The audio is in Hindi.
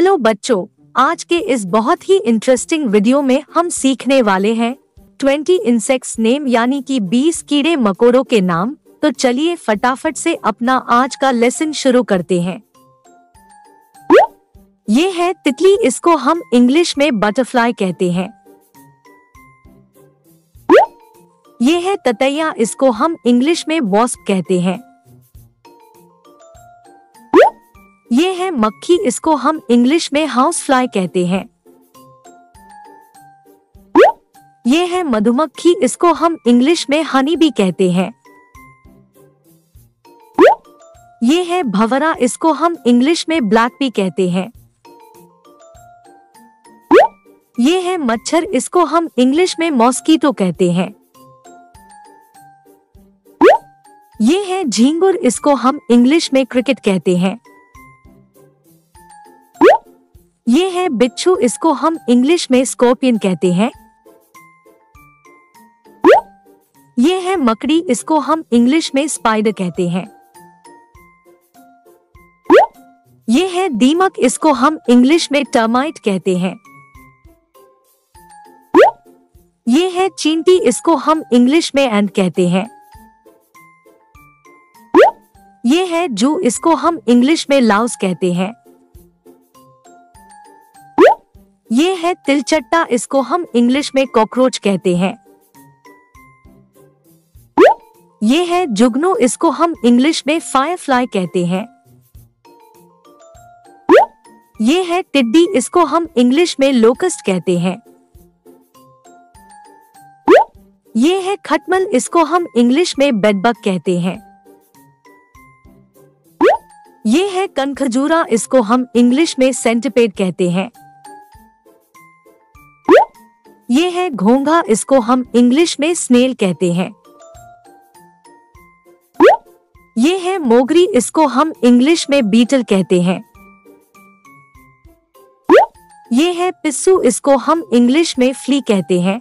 हेलो बच्चों, आज के इस बहुत ही इंटरेस्टिंग वीडियो में हम सीखने वाले हैं 20 इंसेक्ट्स नेम यानी कि 20 कीड़े मकोड़ों के नाम। तो चलिए फटाफट से अपना आज का लेसन शुरू करते हैं। ये है तितली, इसको हम इंग्लिश में बटरफ्लाई कहते हैं। ये है ततैया, इसको हम इंग्लिश में वॉस्प कहते हैं। ये है मक्खी, इसको हम इंग्लिश में हाउस फ्लाई कहते हैं। ये है मधुमक्खी, इसको हम इंग्लिश में हनी बी कहते हैं। ये है भंवरा, इसको हम इंग्लिश में ब्लैक बी कहते हैं। ये है मच्छर, इसको हम इंग्लिश में मॉस्कीटो कहते हैं। ये है झींगुर, इसको हम इंग्लिश में क्रिकेट कहते हैं। ये है बिच्छू, इसको हम इंग्लिश में स्कॉर्पियन कहते हैं। ये है मकड़ी, इसको हम इंग्लिश में स्पाइडर कहते हैं। ये है दीमक, इसको हम इंग्लिश में टर्माइट कहते हैं। ये है चींटी, इसको हम इंग्लिश में एंट कहते हैं। ये है जू, इसको हम इंग्लिश में लाउस कहते हैं। ये है तिलचट्टा, इसको हम इंग्लिश में कॉकरोच कहते हैं। ये है जुगनू, इसको हम इंग्लिश में फायरफ्लाई कहते हैं। ये है टिड्डी, इसको हम इंग्लिश में लोकस्ट कहते हैं। ये है खटमल, इसको हम इंग्लिश में बेडबग कहते हैं। ये है कनखजूरा, इसको हम इंग्लिश में सेंटिपेड कहते हैं। ये है घोंघा, इसको हम इंग्लिश में स्नेल कहते हैं। ये है मोगरी, इसको हम इंग्लिश में बीटल कहते हैं। ये है पिस्सू, इसको हम इंग्लिश में फ्ली कहते हैं।